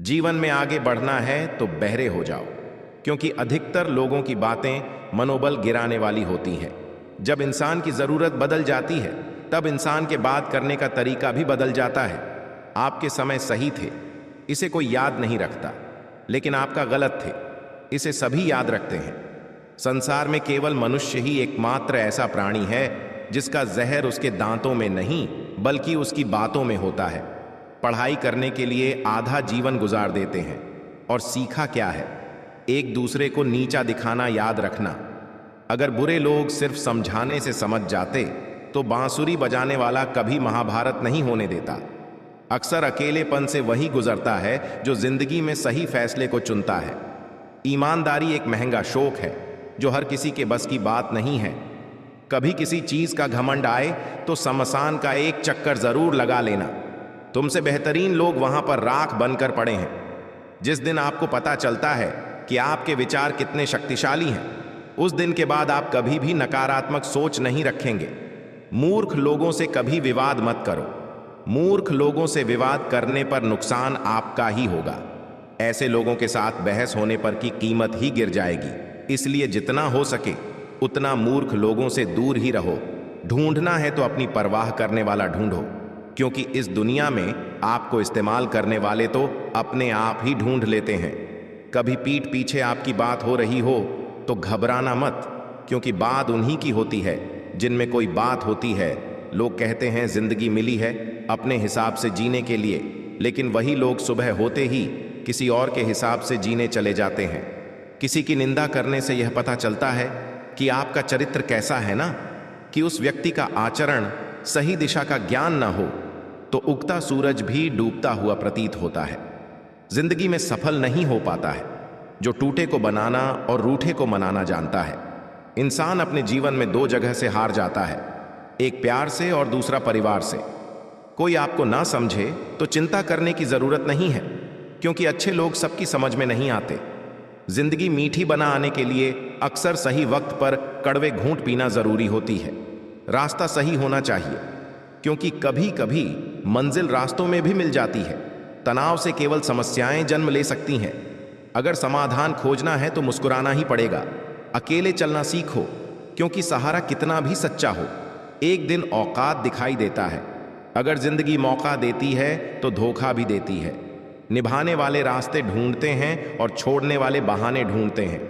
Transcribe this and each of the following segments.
जीवन में आगे बढ़ना है तो बहरे हो जाओ, क्योंकि अधिकतर लोगों की बातें मनोबल गिराने वाली होती हैं। जब इंसान की ज़रूरत बदल जाती है तब इंसान के बात करने का तरीका भी बदल जाता है। आपके समय सही थे, इसे कोई याद नहीं रखता, लेकिन आपका गलत थे, इसे सभी याद रखते हैं। संसार में केवल मनुष्य ही एकमात्र ऐसा प्राणी है जिसका जहर उसके दांतों में नहीं बल्कि उसकी बातों में होता है। पढ़ाई करने के लिए आधा जीवन गुजार देते हैं और सीखा क्या है? एक दूसरे को नीचा दिखाना याद रखना। अगर बुरे लोग सिर्फ समझाने से समझ जाते तो बांसुरी बजाने वाला कभी महाभारत नहीं होने देता। अक्सर अकेलेपन से वही गुजरता है जो जिंदगी में सही फैसले को चुनता है। ईमानदारी एक महंगा शौक है जो हर किसी के बस की बात नहीं है। कभी किसी चीज का घमंड आए तो शमशान का एक चक्कर जरूर लगा लेना। तुमसे बेहतरीन लोग वहां पर राख बनकर पड़े हैं। जिस दिन आपको पता चलता है कि आपके विचार कितने शक्तिशाली हैं, उस दिन के बाद आप कभी भी नकारात्मक सोच नहीं रखेंगे। मूर्ख लोगों से कभी विवाद मत करो। मूर्ख लोगों से विवाद करने पर नुकसान आपका ही होगा। ऐसे लोगों के साथ बहस होने पर की कीमत ही गिर जाएगी। इसलिए जितना हो सके उतना मूर्ख लोगों से दूर ही रहो। ढूंढना है तो अपनी परवाह करने वाला ढूंढो, क्योंकि इस दुनिया में आपको इस्तेमाल करने वाले तो अपने आप ही ढूंढ लेते हैं। कभी पीठ पीछे आपकी बात हो रही हो तो घबराना मत, क्योंकि बात उन्हीं की होती है जिनमें कोई बात होती है। लोग कहते हैं जिंदगी मिली है अपने हिसाब से जीने के लिए, लेकिन वही लोग सुबह होते ही किसी और के हिसाब से जीने चले जाते हैं। किसी की निंदा करने से यह पता चलता है कि आपका चरित्र कैसा है ना, कि उस व्यक्ति का आचरण सही दिशा का ज्ञान ना हो तो उगता सूरज भी डूबता हुआ प्रतीत होता है। जिंदगी में सफल नहीं हो पाता है जो टूटे को बनाना और रूठे को मनाना जानता है। इंसान अपने जीवन में दो जगह से हार जाता है, एक प्यार से और दूसरा परिवार से। कोई आपको ना समझे तो चिंता करने की जरूरत नहीं है, क्योंकि अच्छे लोग सबकी समझ में नहीं आते। जिंदगी मीठी बना आने के लिए अक्सर सही वक्त पर कड़वे घूंट पीना जरूरी होती है। रास्ता सही होना चाहिए, क्योंकि कभी कभी मंजिल रास्तों में भी मिल जाती है। तनाव से केवल समस्याएं जन्म ले सकती हैं। अगर समाधान खोजना है तो मुस्कुराना ही पड़ेगा। अकेले चलना सीखो, क्योंकि सहारा कितना भी सच्चा हो एक दिन औकात दिखाई देता है। अगर जिंदगी मौका देती है तो धोखा भी देती है। निभाने वाले रास्ते ढूंढते हैं और छोड़ने वाले बहाने ढूंढते हैं।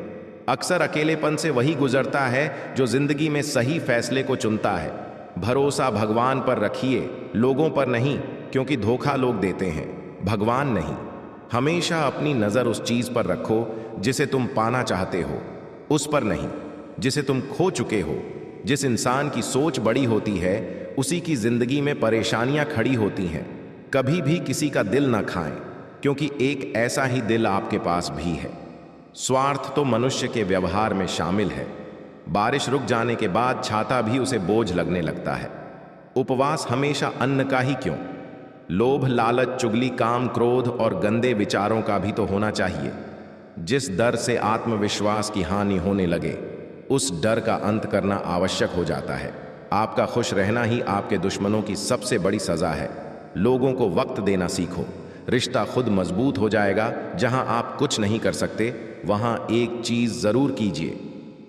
अक्सर अकेलेपन से वही गुजरता है जो जिंदगी में सही फैसले को चुनता है। भरोसा भगवान पर रखिए, लोगों पर नहीं, क्योंकि धोखा लोग देते हैं, भगवान नहीं। हमेशा अपनी नज़र उस चीज़ पर रखो जिसे तुम पाना चाहते हो, उस पर नहीं जिसे तुम खो चुके हो। जिस इंसान की सोच बड़ी होती है उसी की जिंदगी में परेशानियां खड़ी होती हैं। कभी भी किसी का दिल ना खाएं, क्योंकि एक ऐसा ही दिल आपके पास भी है। स्वार्थ तो मनुष्य के व्यवहार में शामिल है। बारिश रुक जाने के बाद छाता भी उसे बोझ लगने लगता है। उपवास हमेशा अन्न का ही क्यों? लोभ, लालच, चुगली, काम, क्रोध और गंदे विचारों का भी तो होना चाहिए। जिस डर से आत्मविश्वास की हानि होने लगे, उस डर का अंत करना आवश्यक हो जाता है। आपका खुश रहना ही आपके दुश्मनों की सबसे बड़ी सजा है। लोगों को वक्त देना सीखो, रिश्ता खुद मजबूत हो जाएगा। जहां आप कुछ नहीं कर सकते वहां एक चीज जरूर कीजिए,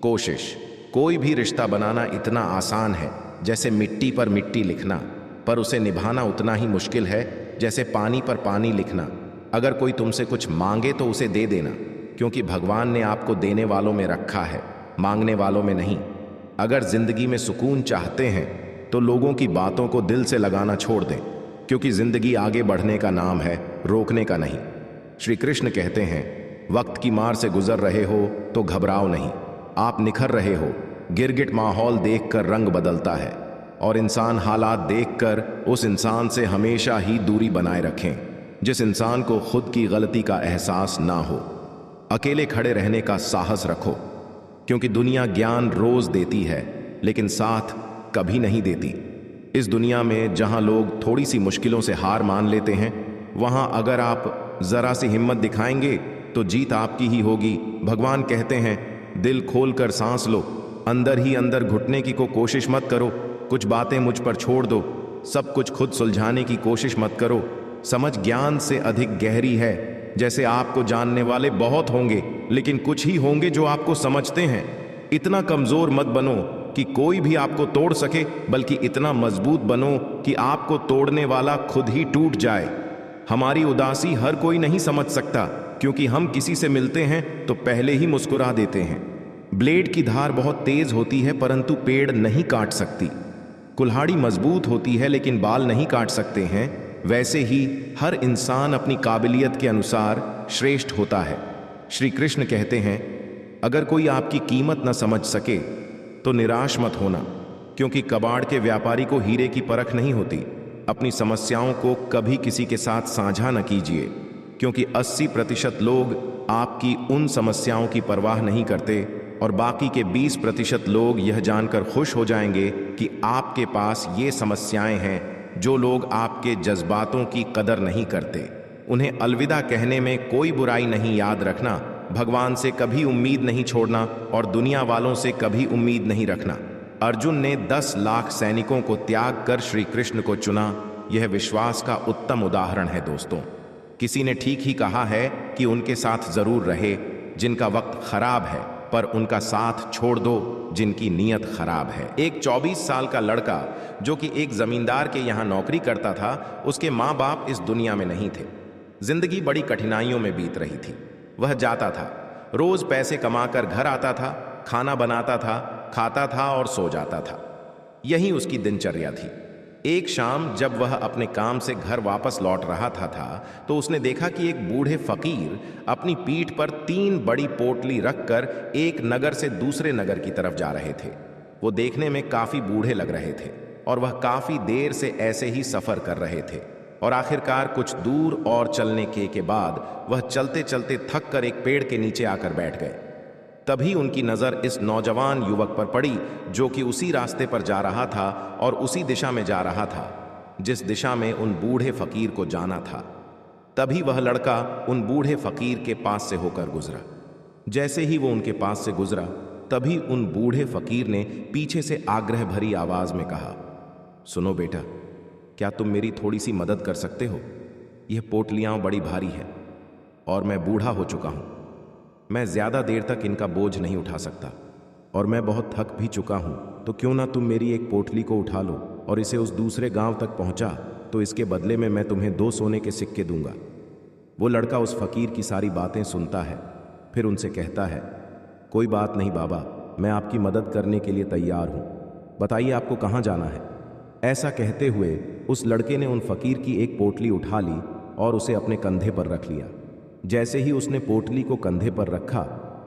कोशिश। कोई भी रिश्ता बनाना इतना आसान है जैसे मिट्टी पर मिट्टी लिखना, पर उसे निभाना उतना ही मुश्किल है जैसे पानी पर पानी लिखना। अगर कोई तुमसे कुछ मांगे तो उसे दे देना, क्योंकि भगवान ने आपको देने वालों में रखा है, मांगने वालों में नहीं। अगर जिंदगी में सुकून चाहते हैं तो लोगों की बातों को दिल से लगाना छोड़ दें, क्योंकि जिंदगी आगे बढ़ने का नाम है, रोकने का नहीं। श्री कृष्ण कहते हैं, वक्त की मार से गुजर रहे हो तो घबराओ नहीं। आप निखर रहे हो। गिरगिट माहौल देखकर रंग बदलता है, और इंसान हालात देखकर उस इंसान से हमेशा ही दूरी बनाए रखें जिस इंसान को खुद की गलती का एहसास ना हो। अकेले खड़े रहने का साहस रखो, क्योंकि दुनिया ज्ञान रोज देती है लेकिन साथ कभी नहीं देती। इस दुनिया में जहां लोग थोड़ी सी मुश्किलों से हार मान लेते हैं, वहां अगर आप जरा सी हिम्मत दिखाएंगे तो जीत आपकी ही होगी। भगवान कहते हैं, दिल खोलकर सांस लो, अंदर ही अंदर घुटने की को कोशिश मत करो। कुछ बातें मुझ पर छोड़ दो, सब कुछ खुद सुलझाने की कोशिश मत करो। समझ ज्ञान से अधिक गहरी है। जैसे आपको जानने वाले बहुत होंगे, लेकिन कुछ ही होंगे जो आपको समझते हैं। इतना कमजोर मत बनो कि कोई भी आपको तोड़ सके, बल्कि इतना मजबूत बनो कि आपको तोड़ने वाला खुद ही टूट जाए। हमारी उदासी हर कोई नहीं समझ सकता, क्योंकि हम किसी से मिलते हैं तो पहले ही मुस्कुरा देते हैं। ब्लेड की धार बहुत तेज होती है, परंतु पेड़ नहीं काट सकती। कुल्हाड़ी मजबूत होती है, लेकिन बाल नहीं काट सकते हैं। वैसे ही हर इंसान अपनी काबिलियत के अनुसार श्रेष्ठ होता है। श्री कृष्ण कहते हैं, अगर कोई आपकी कीमत न समझ सके तो निराश मत होना, क्योंकि कबाड़ के व्यापारी को हीरे की परख नहीं होती। अपनी समस्याओं को कभी किसी के साथ साझा न कीजिए, क्योंकि 80% लोग आपकी उन समस्याओं की परवाह नहीं करते और बाकी के 20% लोग यह जानकर खुश हो जाएंगे कि आपके पास ये समस्याएं हैं। जो लोग आपके जज्बातों की कदर नहीं करते, उन्हें अलविदा कहने में कोई बुराई नहीं। याद रखना, भगवान से कभी उम्मीद नहीं छोड़ना और दुनिया वालों से कभी उम्मीद नहीं रखना। अर्जुन ने 10 लाख सैनिकों को त्याग कर श्री कृष्ण को चुना। यह विश्वास का उत्तम उदाहरण है दोस्तों। किसी ने ठीक ही कहा है कि उनके साथ जरूर रहे जिनका वक्त खराब है, पर उनका साथ छोड़ दो जिनकी नीयत खराब है। एक 24 साल का लड़का जो कि एक जमींदार के यहाँ नौकरी करता था, उसके माँ बाप इस दुनिया में नहीं थे। जिंदगी बड़ी कठिनाइयों में बीत रही थी। वह जाता था, रोज पैसे कमाकर घर आता था, खाना बनाता था, खाता था और सो जाता था। यही उसकी दिनचर्या थी। एक शाम जब वह अपने काम से घर वापस लौट रहा था तो उसने देखा कि एक बूढ़े फकीर अपनी पीठ पर 3 बड़ी पोटली रखकर एक नगर से दूसरे नगर की तरफ जा रहे थे। वो देखने में काफी बूढ़े लग रहे थे और वह काफी देर से ऐसे ही सफर कर रहे थे, और आखिरकार कुछ दूर और चलने के बाद वह चलते चलते थक कर एक पेड़ के नीचे आकर बैठ गए। तभी उनकी नजर इस नौजवान युवक पर पड़ी जो कि उसी रास्ते पर जा रहा था और उसी दिशा में जा रहा था जिस दिशा में उन बूढ़े फकीर को जाना था। तभी वह लड़का उन बूढ़े फकीर के पास से होकर गुजरा। जैसे ही वो उनके पास से गुजरा, तभी उन बूढ़े फकीर ने पीछे से आग्रह भरी आवाज में कहा, सुनो बेटा, क्या तुम मेरी थोड़ी सी मदद कर सकते हो? यह पोटलियां बड़ी भारी है और मैं बूढ़ा हो चुका हूं। मैं ज्यादा देर तक इनका बोझ नहीं उठा सकता और मैं बहुत थक भी चुका हूं। तो क्यों ना तुम मेरी एक पोटली को उठा लो और इसे उस दूसरे गांव तक पहुंचा, तो इसके बदले में मैं तुम्हें 2 सोने के सिक्के दूंगा। वो लड़का उस फकीर की सारी बातें सुनता है, फिर उनसे कहता है, कोई बात नहीं बाबा, मैं आपकी मदद करने के लिए तैयार हूं। बताइए आपको कहाँ जाना है? ऐसा कहते हुए उस लड़के ने उन फकीर की एक पोटली उठा ली और उसे अपने कंधे पर रख लिया। जैसे ही उसने पोटली को कंधे पर रखा,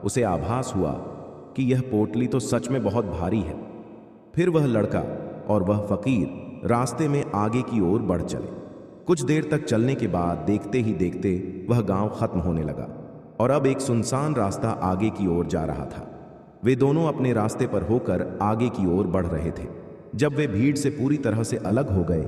उसे आभास हुआ कि यह पोटली तो सच में बहुत भारी है। फिर वह लड़का और वह फकीर रास्ते में आगे की ओर बढ़ चले। कुछ देर तक चलने के बाद देखते ही देखते वह गांव खत्म होने लगा और अब एक सुनसान रास्ता आगे की ओर जा रहा था। वे दोनों अपने रास्ते पर होकर आगे की ओर बढ़ रहे थे। जब वे भीड़ से पूरी तरह से अलग हो गए,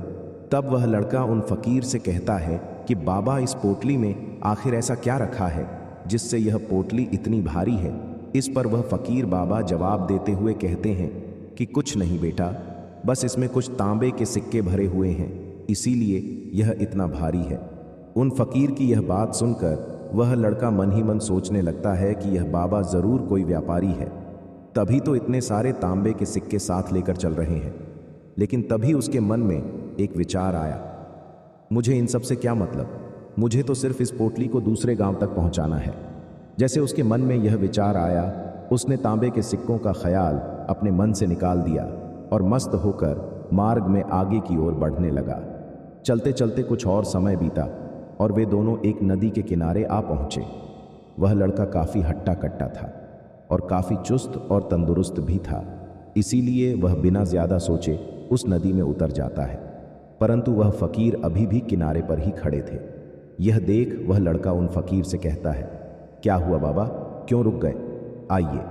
तब वह लड़का उन फकीर से कहता है कि बाबा, इस पोटली में आखिर ऐसा क्या रखा है जिससे यह पोटली इतनी भारी है? इस पर वह फकीर बाबा जवाब देते हुए कहते हैं कि कुछ नहीं बेटा, बस इसमें कुछ तांबे के सिक्के भरे हुए हैं, इसीलिए यह इतना भारी है। उन फकीर की यह बात सुनकर वह लड़का मन ही मन सोचने लगता है कि यह बाबा जरूर कोई व्यापारी है, तभी तो इतने सारे तांबे के सिक्के साथ लेकर चल रहे हैं। लेकिन तभी उसके मन में एक विचार आया, मुझे इन सब से क्या मतलब, मुझे तो सिर्फ इस पोटली को दूसरे गांव तक पहुंचाना है। जैसे उसके मन में यह विचार आया, उसने तांबे के सिक्कों का ख्याल अपने मन से निकाल दिया और मस्त होकर मार्ग में आगे की ओर बढ़ने लगा। चलते चलते कुछ और समय बीता और वे दोनों एक नदी के किनारे आ पहुंचे। वह लड़का काफी हट्टा कट्टा था और काफी चुस्त और तंदुरुस्त भी था, इसीलिए वह बिना ज्यादा सोचे उस नदी में उतर जाता है। परंतु वह फकीर अभी भी किनारे पर ही खड़े थे। यह देख वह लड़का उन फकीर से कहता है, क्या हुआ बाबा, क्यों रुक गए? आइए,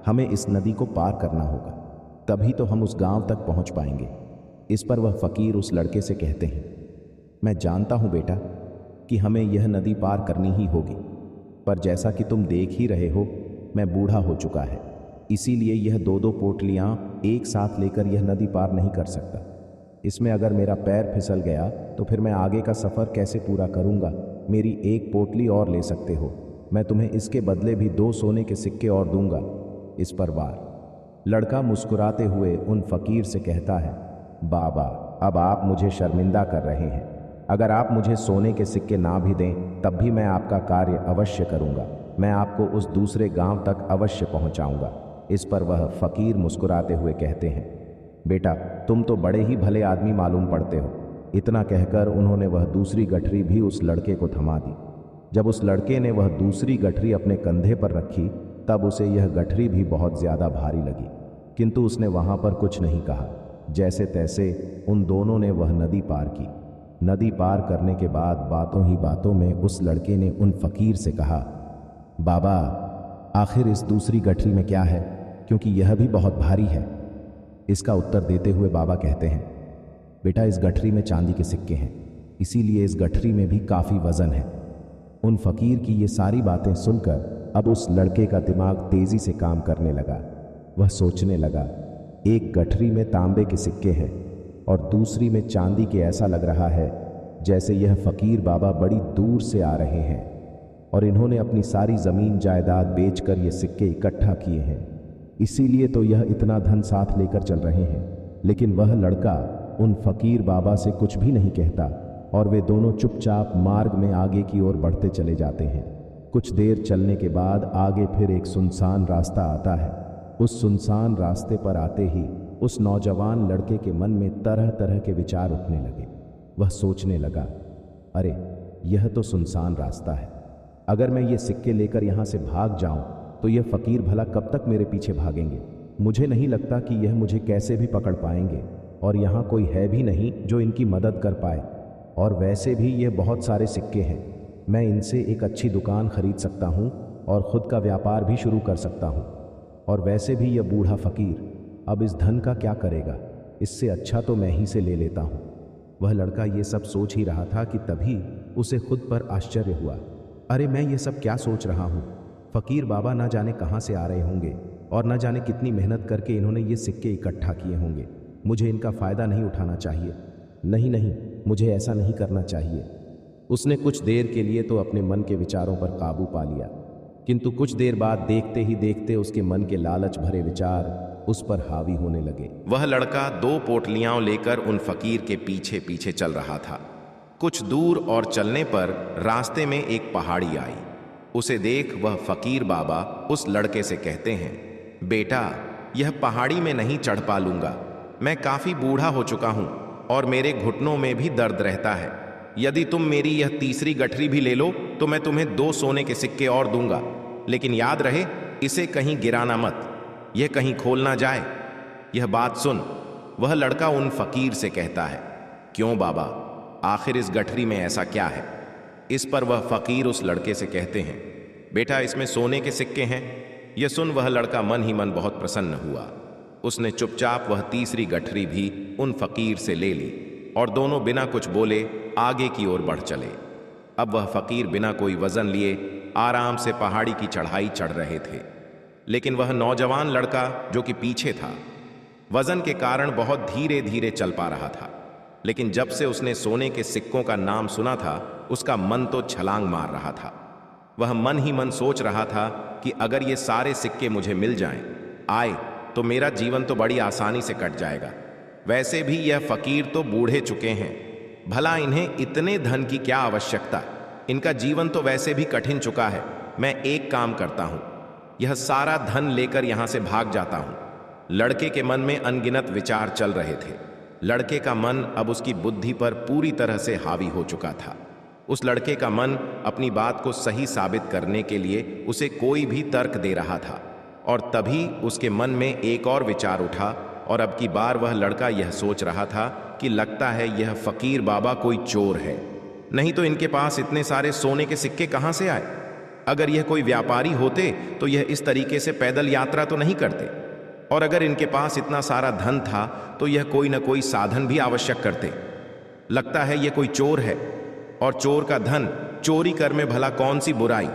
हमें इस नदी को पार करना होगा, तभी तो हम उस गांव तक पहुंच पाएंगे। इस पर वह फकीर उस लड़के से कहते हैं, मैं जानता हूं बेटा कि हमें यह नदी पार करनी ही होगी, पर जैसा कि तुम देख ही रहे हो, मैं बूढ़ा हो चुका है, इसीलिए यह 2-2 पोटलियां एक साथ लेकर यह नदी पार नहीं कर सकता। इसमें अगर मेरा पैर फिसल गया तो फिर मैं आगे का सफ़र कैसे पूरा करूंगा? मेरी एक पोटली और ले सकते हो। मैं तुम्हें इसके बदले भी 2 सोने के सिक्के और दूंगा। इस पर वार। लड़का मुस्कुराते हुए उन फकीर से कहता है, बाबा, अब आप मुझे शर्मिंदा कर रहे हैं। अगर आप मुझे सोने के सिक्के ना भी दें तब भी मैं आपका कार्य अवश्य करूंगा। मैं आपको उस दूसरे गांव तक अवश्य पहुंचाऊंगा। इस पर वह फकीर मुस्कुराते हुए कहते हैं, बेटा, तुम तो बड़े ही भले आदमी मालूम पड़ते हो। इतना कहकर उन्होंने वह दूसरी गठरी भी उस लड़के को थमा दी। जब उस लड़के ने वह दूसरी गठरी अपने कंधे पर रखी तब उसे यह गठरी भी बहुत ज़्यादा भारी लगी, किंतु उसने वहाँ पर कुछ नहीं कहा। जैसे तैसे उन दोनों ने वह नदी पार की। नदी पार करने के बाद बातों ही बातों में उस लड़के ने उन फकीर से कहा, बाबा, आखिर इस दूसरी गठरी में क्या है, क्योंकि यह भी बहुत भारी है। इसका उत्तर देते हुए बाबा कहते हैं, बेटा, इस गठरी में चांदी के सिक्के हैं, इसीलिए इस गठरी में भी काफ़ी वजन है। उन फकीर की ये सारी बातें सुनकर अब उस लड़के का दिमाग तेजी से काम करने लगा। वह सोचने लगा, एक गठरी में तांबे के सिक्के हैं और दूसरी में चांदी के। ऐसा लग रहा है जैसे यह फकीर बाबा बड़ी दूर से आ रहे हैं और इन्होंने अपनी सारी ज़मीन जायदाद बेचकर ये सिक्के इकट्ठा किए हैं, इसीलिए तो यह इतना धन साथ लेकर चल रहे हैं। लेकिन वह लड़का उन फकीर बाबा से कुछ भी नहीं कहता और वे दोनों चुपचाप मार्ग में आगे की ओर बढ़ते चले जाते हैं। कुछ देर चलने के बाद आगे फिर एक सुनसान रास्ता आता है। उस सुनसान रास्ते पर आते ही उस नौजवान लड़के के मन में तरह तरह के विचार उठने लगे। वह सोचने लगा, अरे, यह तो सुनसान रास्ता है। अगर मैं ये सिक्के लेकर यहाँ से भाग जाऊं तो यह फकीर भला कब तक मेरे पीछे भागेंगे। मुझे नहीं लगता कि यह मुझे कैसे भी पकड़ पाएंगे और यहाँ कोई है भी नहीं जो इनकी मदद कर पाए। और वैसे भी ये बहुत सारे सिक्के हैं, मैं इनसे एक अच्छी दुकान खरीद सकता हूँ और ख़ुद का व्यापार भी शुरू कर सकता हूँ। और वैसे भी यह बूढ़ा फकीर अब इस धन का क्या करेगा, इससे अच्छा तो मैं ही से ले लेता हूँ। वह लड़का ये सब सोच ही रहा था कि तभी उसे खुद पर आश्चर्य हुआ। अरे, मैं ये सब क्या सोच रहा हूँ। फकीर बाबा ना जाने कहाँ से आ रहे होंगे और ना जाने कितनी मेहनत करके इन्होंने ये सिक्के इकट्ठा किए होंगे। मुझे इनका फ़ायदा नहीं उठाना चाहिए। नहीं नहीं, मुझे ऐसा नहीं करना चाहिए। उसने कुछ देर के लिए तो अपने मन के विचारों पर काबू पा लिया, किंतु कुछ देर बाद देखते ही देखते उसके मन के लालच भरे विचार उस पर हावी होने लगे। वह लड़का 2 पोटलियां लेकर उन फकीर के पीछे पीछे चल रहा था। कुछ दूर और चलने पर रास्ते में एक पहाड़ी आई। उसे देख वह फकीर बाबा उस लड़के से कहते हैं, बेटा, यह पहाड़ी में नहीं चढ़ पा लूंगा। मैं काफी बूढ़ा हो चुका हूं और मेरे घुटनों में भी दर्द रहता है। यदि तुम मेरी यह तीसरी गठरी भी ले लो तो मैं तुम्हें 2 सोने के सिक्के और दूंगा, लेकिन याद रहे, इसे कहीं गिराना मत, यह कहीं खोल ना जाए। यह बात सुन वह लड़का उन फकीर से कहता है, क्यों बाबा, आखिर इस गठरी में ऐसा क्या है। इस पर वह फकीर उस लड़के से कहते हैं, बेटा, इसमें सोने के सिक्के हैं। यह सुन वह लड़का मन ही मन बहुत प्रसन्न हुआ। उसने चुपचाप वह तीसरी गठरी भी उन फकीर से ले ली और दोनों बिना कुछ बोले आगे की ओर बढ़ चले। अब वह फकीर बिना कोई वजन लिए आराम से पहाड़ी की चढ़ाई चढ़ रहे थे, लेकिन वह नौजवान लड़का जो कि पीछे था वजन के कारण बहुत धीरे धीरे चल पा रहा था। लेकिन जब से उसने सोने के सिक्कों का नाम सुना था उसका मन तो छलांग मार रहा था। वह मन ही मन सोच रहा था कि अगर ये सारे सिक्के मुझे मिल आए तो मेरा जीवन तो बड़ी आसानी से कट जाएगा। वैसे भी यह फकीर तो बूढ़े चुके हैं, भला इन्हें इतने धन की क्या आवश्यकता। इनका जीवन तो वैसे भी कठिन चुका है। मैं एक काम करता हूं, यह सारा धन लेकर यहां से भाग जाता हूं। लड़के के मन में अनगिनत विचार चल रहे थे। लड़के का मन अब उसकी बुद्धि पर पूरी तरह से हावी हो चुका था। उस लड़के का मन अपनी बात को सही साबित करने के लिए उसे कोई भी तर्क दे रहा था, और तभी उसके मन में एक और विचार उठा। और अब की बार वह लड़का यह सोच रहा था कि लगता है यह फकीर बाबा कोई चोर है, नहीं तो इनके पास इतने सारे सोने के सिक्के कहां से आए। अगर यह कोई व्यापारी होते तो यह इस तरीके से पैदल यात्रा तो नहीं करते, और अगर इनके पास इतना सारा धन था तो यह कोई न कोई साधन भी आवश्यक करते। लगता है यह कोई चोर है, और चोर का धन चोरी कर में भला कौन सी बुराई।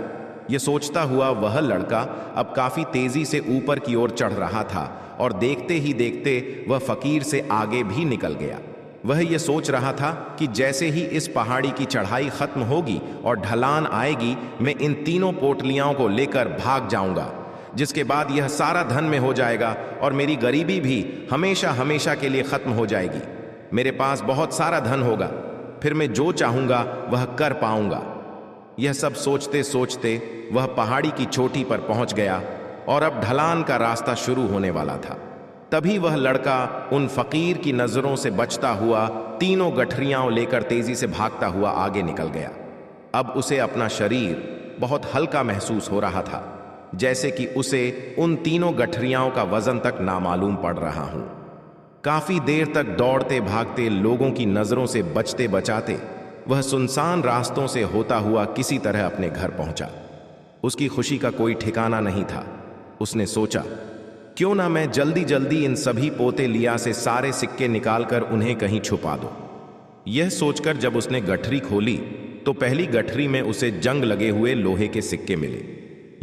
यह सोचता हुआ वह लड़का अब काफी तेजी से ऊपर की ओर चढ़ रहा था, और देखते ही देखते वह फकीर से आगे भी निकल गया। वह यह सोच रहा था कि जैसे ही इस पहाड़ी की चढ़ाई खत्म होगी और ढलान आएगी, मैं इन तीनों पोटलियाओं को लेकर भाग जाऊंगा, जिसके बाद यह सारा धन में हो जाएगा और मेरी गरीबी भी हमेशा हमेशा के लिए खत्म हो जाएगी। मेरे पास बहुत सारा धन होगा, फिर मैं जो चाहूंगा वह कर पाऊंगा। यह सब सोचते सोचते वह पहाड़ी की चोटी पर पहुंच गया और अब ढलान का रास्ता शुरू होने वाला था। तभी वह लड़का उन फकीर की नजरों से बचता हुआ तीनों गठरियां लेकर तेजी से भागता हुआ आगे निकल गया। अब उसे अपना शरीर बहुत हल्का महसूस हो रहा था, जैसे कि उसे उन तीनों गठरियाओं का वजन तक नामालूम पड़ रहा हूं। काफी देर तक दौड़ते भागते, लोगों की नजरों से बचते बचाते वह सुनसान रास्तों से होता हुआ किसी तरह अपने घर पहुंचा। उसकी खुशी का कोई ठिकाना नहीं था। उसने सोचा, क्यों ना मैं जल्दी जल्दी इन सभी पोते लिया से सारे सिक्के निकालकर उन्हें कहीं छुपा दूं। यह सोचकर जब उसने गठरी खोली तो पहली गठरी में उसे जंग लगे हुए लोहे के सिक्के मिले।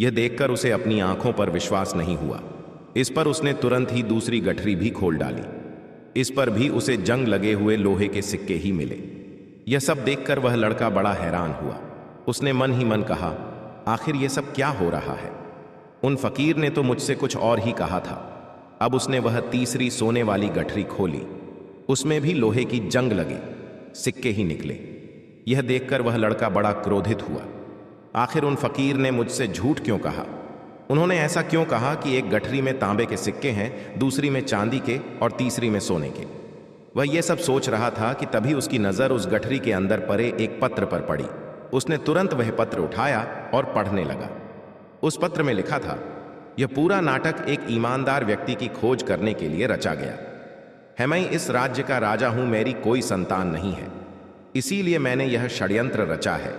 यह देखकर उसे अपनी आंखों पर विश्वास नहीं हुआ। इस पर उसने तुरंत ही दूसरी गठरी भी खोल डाली। इस पर भी उसे जंग लगे हुए लोहे के सिक्के ही मिले। यह सब देखकर वह लड़का बड़ा हैरान हुआ। उसने मन ही मन कहा, आखिर यह सब क्या हो रहा है? उन फकीर ने तो मुझसे कुछ और ही कहा था। अब उसने वह तीसरी सोने वाली गठरी खोली। उसमें भी लोहे की जंग लगे सिक्के ही निकले। यह देखकर वह लड़का बड़ा क्रोधित हुआ। आखिर उन फकीर ने मुझसे झूठ क्यों कहा? उन्होंने ऐसा क्यों कहा कि एक गठरी में तांबे के सिक्के हैं, दूसरी में चांदी के और तीसरी में सोने के? वह यह सब सोच रहा था कि तभी उसकी नजर उस गठरी के अंदर पड़े एक पत्र पर पड़ी। उसने तुरंत वह पत्र उठाया और पढ़ने लगा। उस पत्र में लिखा था, यह पूरा नाटक एक ईमानदार व्यक्ति की खोज करने के लिए रचा गया है। मैं इस राज्य का राजा हूं, मेरी कोई संतान नहीं है, इसीलिए मैंने यह षड्यंत्र रचा है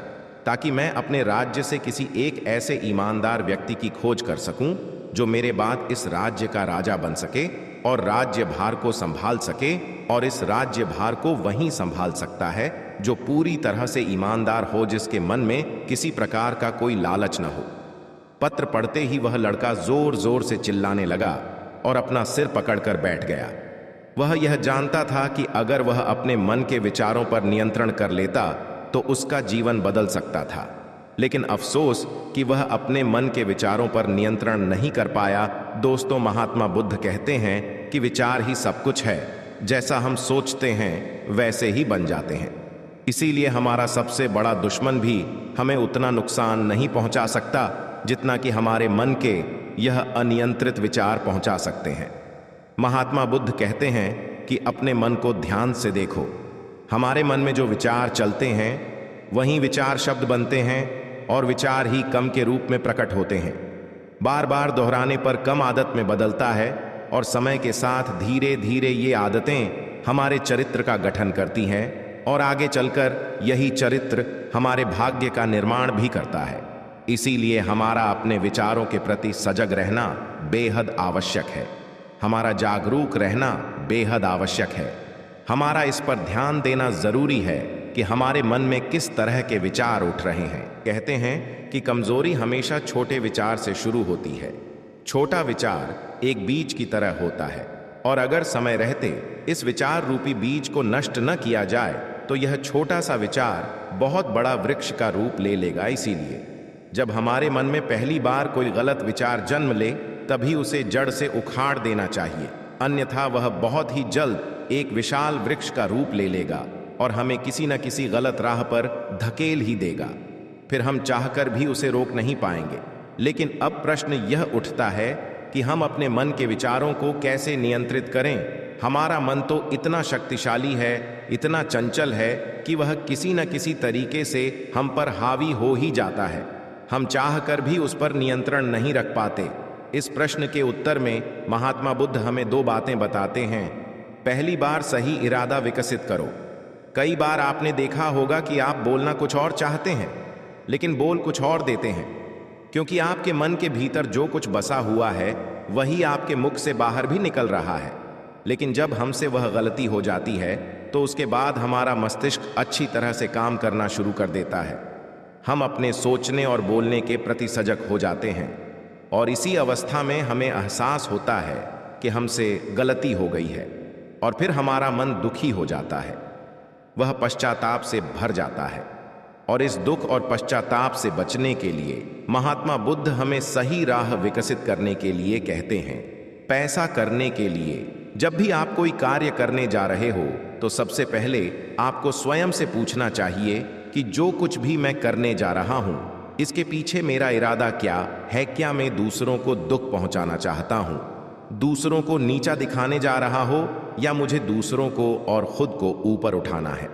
ताकि मैं अपने राज्य से किसी एक ऐसे ईमानदार व्यक्ति की खोज कर सकूं जो मेरे बाद इस राज्य का राजा बन सके और राज्य भार को संभाल सके, और इस राज्य भार को वही संभाल सकता है जो पूरी तरह से ईमानदार हो, जिसके मन में किसी प्रकार का कोई लालच न हो। पत्र पढ़ते ही वह लड़का जोर जोर से चिल्लाने लगा और अपना सिर पकड़कर बैठ गया। वह यह जानता था कि अगर वह अपने मन के विचारों पर नियंत्रण कर लेता तो उसका जीवन बदल सकता था, लेकिन अफसोस कि वह अपने मन के विचारों पर नियंत्रण नहीं कर पाया। दोस्तों, महात्मा बुद्ध कहते हैं कि विचार ही सब कुछ है, जैसा हम सोचते हैं वैसे ही बन जाते हैं। इसीलिए हमारा सबसे बड़ा दुश्मन भी हमें उतना नुकसान नहीं पहुंचा सकता जितना कि हमारे मन के यह अनियंत्रित विचार पहुंचा सकते हैं। महात्मा बुद्ध कहते हैं कि अपने मन को ध्यान से देखो। हमारे मन में जो विचार चलते हैं वही विचार शब्द बनते हैं और विचार ही कम के रूप में प्रकट होते हैं। बार बार दोहराने पर कम आदत में बदलता है और समय के साथ धीरे धीरे ये आदतें हमारे चरित्र का गठन करती हैं और आगे चलकर यही चरित्र हमारे भाग्य का निर्माण भी करता है। इसीलिए हमारा अपने विचारों के प्रति सजग रहना बेहद आवश्यक है। हमारा जागरूक रहना बेहद आवश्यक है। हमारा इस पर ध्यान देना जरूरी है कि हमारे मन में किस तरह के विचार उठ रहे हैं। कहते हैं कि कमजोरी हमेशा छोटे विचार से शुरू होती है। छोटा विचार एक बीज की तरह होता है और अगर समय रहते इस विचार रूपी बीज को नष्ट न किया जाए तो यह छोटा सा विचार बहुत बड़ा वृक्ष का रूप ले लेगा। इसीलिए जब हमारे मन में पहली बार कोई गलत विचार जन्म ले तभी उसे जड़ से उखाड़ देना चाहिए, अन्यथा वह बहुत ही जल्द एक विशाल वृक्ष का रूप ले लेगा और हमें किसी न किसी गलत राह पर धकेल ही देगा। फिर हम चाहकर भी उसे रोक नहीं पाएंगे। लेकिन अब प्रश्न यह उठता है कि हम अपने मन के विचारों को कैसे नियंत्रित करें। हमारा मन तो इतना शक्तिशाली है, इतना चंचल है कि वह किसी न किसी तरीके से हम पर हावी हो ही जाता है। हम चाहकर भी उस पर नियंत्रण नहीं रख पाते। इस प्रश्न के उत्तर में महात्मा बुद्ध हमें दो बातें बताते हैं। पहली बार सही इरादा विकसित करो। कई बार आपने देखा होगा कि आप बोलना कुछ और चाहते हैं लेकिन बोल कुछ और देते हैं, क्योंकि आपके मन के भीतर जो कुछ बसा हुआ है वही आपके मुख से बाहर भी निकल रहा है। लेकिन जब हमसे वह गलती हो जाती है तो उसके बाद हमारा मस्तिष्क अच्छी तरह से काम करना शुरू कर देता है। हम अपने सोचने और बोलने के प्रति सजग हो जाते हैं और इसी अवस्था में हमें एहसास होता है कि हमसे गलती हो गई है और फिर हमारा मन दुखी हो जाता है, वह पश्चाताप से भर जाता है। और इस दुख और पश्चाताप से बचने के लिए महात्मा बुद्ध हमें सही राह विकसित करने के लिए कहते हैं। पैसा करने के लिए जब भी आप कोई कार्य करने जा रहे हो तो सबसे पहले आपको स्वयं से पूछना चाहिए कि जो कुछ भी मैं करने जा रहा हूं, इसके पीछे मेरा इरादा क्या है। क्या मैं दूसरों को दुख पहुंचाना चाहता हूं, दूसरों को नीचा दिखाने जा रहा हो, या मुझे दूसरों को और खुद को ऊपर उठाना है।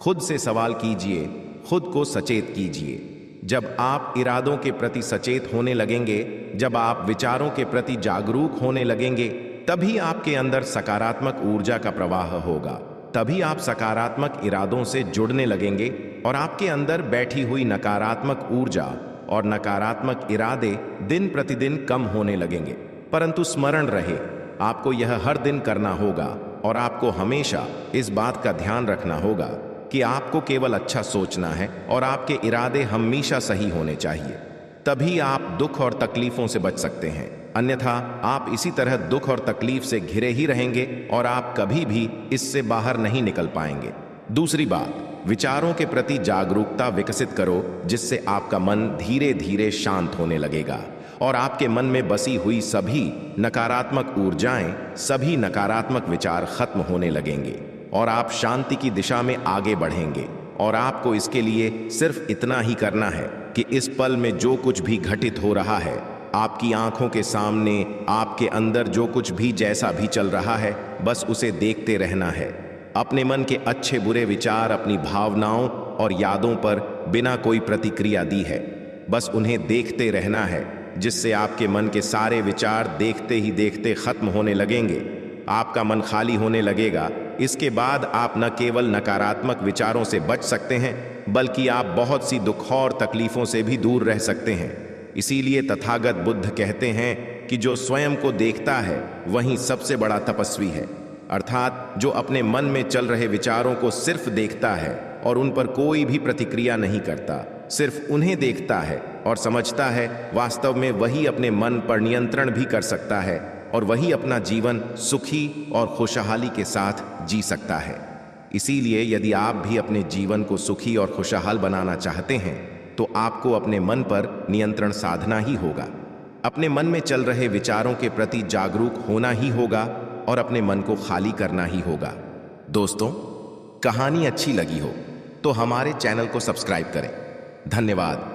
खुद से सवाल कीजिए, खुद को सचेत कीजिए। जब आप इरादों के प्रति सचेत होने लगेंगे, जब आप विचारों के प्रति जागरूक होने लगेंगे, तभी आपके अंदर सकारात्मक ऊर्जा का प्रवाह होगा। तभी आप सकारात्मक इरादों से जुड़ने लगेंगे और आपके अंदर बैठी हुई नकारात्मक ऊर्जा और नकारात्मक इरादे दिन प्रतिदिन कम होने लगेंगे। परंतु स्मरण रहे, आपको यह हर दिन करना होगा और आपको हमेशा इस बात का ध्यान रखना होगा कि आपको केवल अच्छा सोचना है और आपके इरादे हमेशा सही होने चाहिए। तभी आप दुख और तकलीफों से बच सकते हैं। अन्यथा आप इसी तरह दुख और तकलीफ से घिरे ही रहेंगे और आप कभी भी इससे बाहर नहीं निकल पाएंगे। दूसरी बात, विचारों के प्रति जागरूकता विकसित करो, जिससे आपका मन धीरे धीरे शांत होने लगेगा और आपके मन में बसी हुई सभी नकारात्मक ऊर्जाएं, सभी नकारात्मक विचार खत्म होने लगेंगे और आप शांति की दिशा में आगे बढ़ेंगे। और आपको इसके लिए सिर्फ इतना ही करना है कि इस पल में जो कुछ भी घटित हो रहा है, आपकी आंखों के सामने, आपके अंदर जो कुछ भी जैसा भी चल रहा है, बस उसे देखते रहना है। अपने मन के अच्छे बुरे विचार, अपनी भावनाओं और यादों पर बिना कोई प्रतिक्रिया दी है, बस उन्हें देखते रहना है, जिससे आपके मन के सारे विचार देखते ही देखते खत्म होने लगेंगे। आपका मन खाली होने लगेगा। इसके बाद आप न केवल नकारात्मक विचारों से बच सकते हैं, बल्कि आप बहुत सी दुख और तकलीफों से भी दूर रह सकते हैं। इसीलिए तथागत बुद्ध कहते हैं कि जो स्वयं को देखता है वही सबसे बड़ा तपस्वी है। अर्थात जो अपने मन में चल रहे विचारों को सिर्फ देखता है और उन पर कोई भी प्रतिक्रिया नहीं करता, सिर्फ उन्हें देखता है और समझता है, वास्तव में वही अपने मन पर नियंत्रण भी कर सकता है और वही अपना जीवन सुखी और खुशहाली के साथ जी सकता है। इसीलिए यदि आप भी अपने जीवन को सुखी और खुशहाल बनाना चाहते हैं तो आपको अपने मन पर नियंत्रण साधना ही होगा। अपने मन में चल रहे विचारों के प्रति जागरूक होना ही होगा और अपने मन को खाली करना ही होगा। दोस्तों, कहानी अच्छी लगी हो तो हमारे चैनल को सब्सक्राइब करें। धन्यवाद।